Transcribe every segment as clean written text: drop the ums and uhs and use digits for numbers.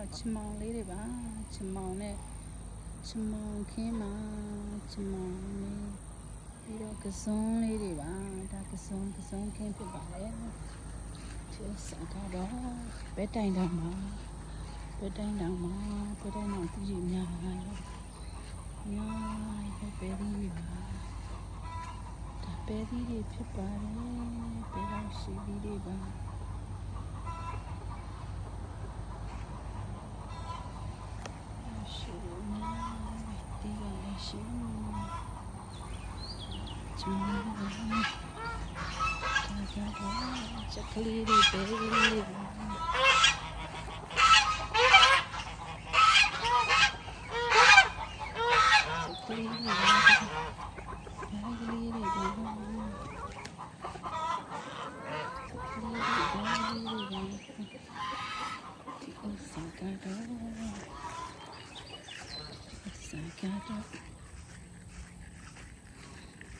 တော့ချမောင်လေးတွေပါချမောင်နဲ့ချမောင်ခင်းမှာချမောင်လေးပြီးတော့ကစုံလေးတွေပါဒါကစုံခင်းဖြစ်ပါလေဒီစကတော့ဘဲတိုင်တောင်မှာဘဲတိုင်တောင်သူကြီးများလို့ပဲသီးတွေပါဒါပဲသီးတွေဖြစ်ပါတယ်ပဲတော့ရှိသီးတွေပါရှိဒီကလည်းရှိချမောင်ချက်ကလေးတွေပဲလေးတွေ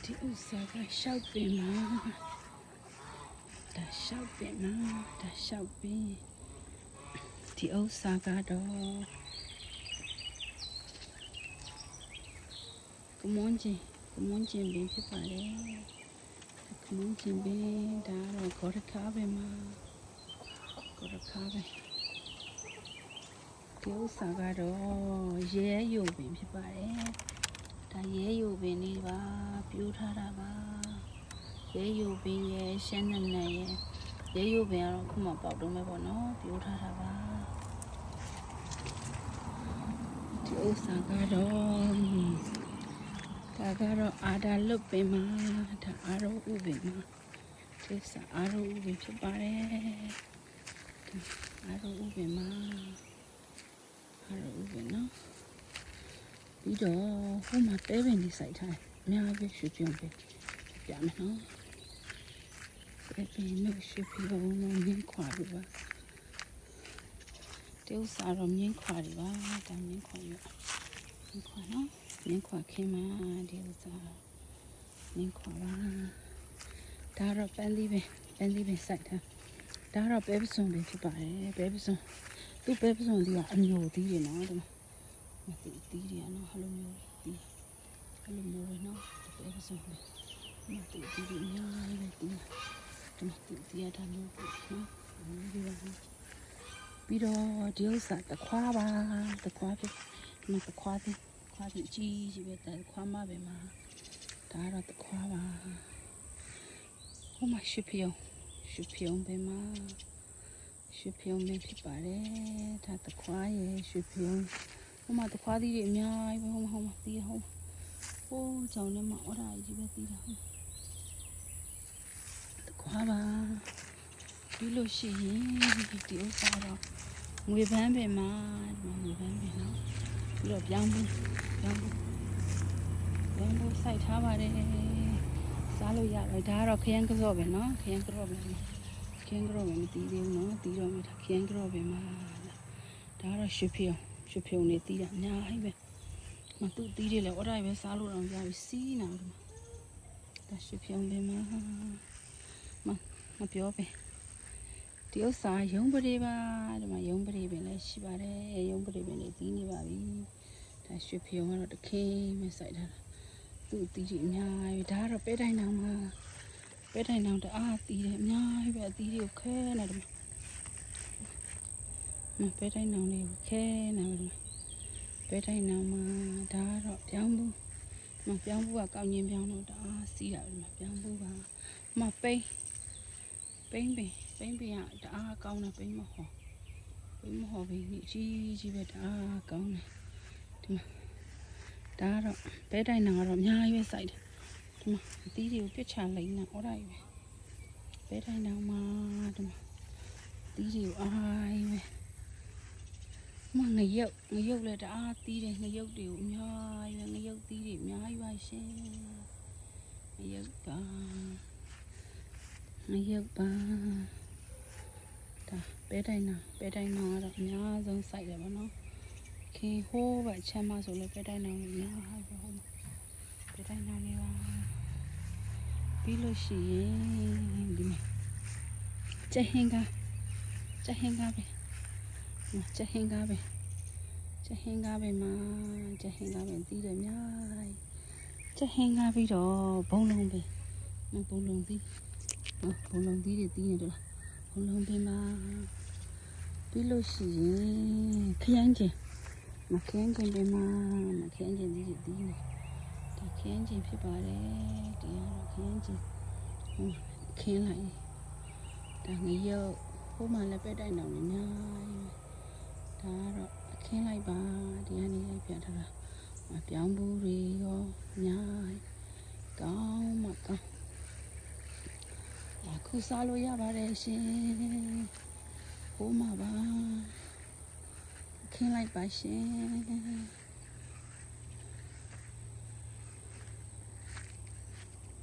ဒီဥစားကရှောက်ပင်မှာဒါရှောက်ပင်ဒီဥစားကတော့ကမွန်ကျင်ပင်ဖြစ်ပါတယ်ကမွန်ကျင်ပင်ဒါတော့ဂေါ်ရခါပင်မှာဂေါ်ရခါပင်ဒီဥစားကတော့ရဲယုံပင်ဖြစ်ပါတယ်ဒါရဲယုံပင်လေးပါပြိုးထားတာပါရဲယုံပင်ရဲ့ရှမ်းနက်ရဲ့ရဲယုံပင်ကတော့ခုမှပေါက်တော့မယ်ပေါ့နော်ပြိုးထားတာပါဒီဥစားကတော့ဒါကတော့အာဒါလွတ်ပင်မှာဒါအာရောဥပင်မှာဒီစားအာရောဥပင်ဖြစ်ပါတယ်အာရောဥပင်မှာအာရောဥပင်နော်ပြီးတော့ဟိုမှာပဲပင်လေးစိုက်ထားအများကြီးရွှေပြုံးပဲပြမယ်နော်ပဲပင်လို့ရွှေပြုံးလို့မြင်းခွာလို့ပါဒီဥစားတော့မြင်းခွာတွေပါဒါမြင်းခွာရမြင်းခွာနော်မြင်းခွာခင်းမှာဒီဥစားမြင်းခွာပါဒါတော့ပန်းသီးပင်စိုက်ထားဒါတော့ပဲပစုံပင်ဖြစ်ပါတယ်ပဲပစုံသူ့ပဲပစုံသီးကအမျိုးသီးတွေနော်ဒီမှာမသိသီးတွေနော်ဟလိုမျိုးသီးဟလိုမျိုးပဲနော်ပဲပစုံပင်မသိသီးတွေအများကြီးပဲသီးဒီမှာသီးရတာမျိုးပေါ့နော်ပြီးတော့ဒီဥစားတခွားပါတခွားဖြစ်ဒီမှာတခွားကြီးကြီးပဲတခွားမပဲမှာဒါတော့တခွားပါဟိုမှာရွှေပြုံးပဲမှာရွှေပြုံးပဲဖြစ်ပါတယ်ဒါတခွားရဲ့ရွှေပြုံးဟိုမှာတခွားသီးတွေအများကြီးပဲဟိုမှာသီးဟိုကြောင်ထဲမှာအော်ဒါကြီးပဲသီးတာတခွားပါပြီးလို့ရှိရင်ဒီဥစားတော့ငွေပန်းပင်မှာဒီမှာငွေပန်းပင်နော်ပြီးတော့ပြောင်းဘူးစိုက်ထားပါတယ်စားလို့ရတယ်ဒါကတော့ခရမ်းကြော့ပဲနော်ခရမ်းကြော့ပဲမတီးသေးဘူးနော်တီးတော့မယ်ခရမ်းကြော့ပဲမှာဒါကတော့ရွှေဖြုံနေတီးတာအများကြီးပဲမတူတီးတယ်လေအော်ဒါပဲစားလို့တော့ကြာပြီစီးနေတယ်ဒါရွှေဖြုံပဲမှာမပြောပဲဒီဥစားရုံးပရိပါဒီမှာရုံးပရိပင်လည်းရှိပါတယ်ရုံးပရိပင်လေးတီးနေပါပြီဒါရွှေဖြုံကတော့တခင်းပဲစိုက်ထားတာသူ့တီးကြီးအများကြီးဒါကတော့ပဲတိုင်တောင်မှာပဲတိုင်တောင်တအားတီးတယ်အများကြီးပဲအတီးတွေကိုခဲနေတယ်ပဲတိုင်တောင်လေးကိုခဲနေတယ်ပဲတိုင်တောင်မှာဒါကတော့ပြောင်းဘူးကကောင်းချင်းပြောင်းတော့တအားစီးတာပဲပြောင်းဘူးပါပိန်းပင်ကတအားကောင်းတယ်ပိန်းမဟော်ပင်ကြီးပဲတအားကောင်းတယ်ဒီမှာဒါကတော့ပဲတိုင်တောင်ကတော့အများကြီးပဲစိုက်တယ်ဒီမှာအသီးတွေကိုပြစ်ချလိုက်နေအော်ဒါကြီးပဲတိုင်တောင်မှာဒီမှာအသီးတွေကိုအားကြီးပဲငရုတ်လည်းတအားသီးတယ်ငရုတ်တွေကိုအများကြီးပဲငရုတ်သီးတွေအများကြီးပါရှင်ငရုတ်ပါဒါပဲတိုင်တောင်ကတော့အများဆုံးစိုက်တယ်ဗောနော်ခင်ဟိုးပဲချမ်းမဆိုလို့ပဲတိုင်တောင်အများကြီးပဲပဲတိုင်တောင်လေးပါပြီးလို့ရှိရင်ဒီမှာကြက်ဟင်းကားပဲ ချက်ဟင်းကားပဲချက်ဟင်းကားပဲမှာချက်ဟင်းကားပဲတီးတယ်များချက်ဟင်းကားပြီးတော့ဘုံလုံးပဲဘုံလုံးတီးဘုံလုံးတီးတွေတီးနေတယ်ဘုံလုံးပင်မှာပြီးလို့ရှိရင်ခရမ်းကျင်မခရမ်းကျင်ပင်မှာမခရမ်းကျင်တီးတွေတီးနေဒါခရမ်းကျင်ဖြစ်ပါတယ်တရားတော့ခရမ်းကျင်ခင်းလိုက်ဒါငရုတ်ဟိုမှာလည်းပဲတိုက်တောင်နေများဒါကတော့အခင်းလိုက်ပါဒီကနေရိုက်ပြထားတာပြောင်းဘူးတွေရောများကောင်းမကောင်းအခုစားလို့ရပါတယ်ရှင်ဟိုမှာပါအခင်းလိုက်ပါရှင်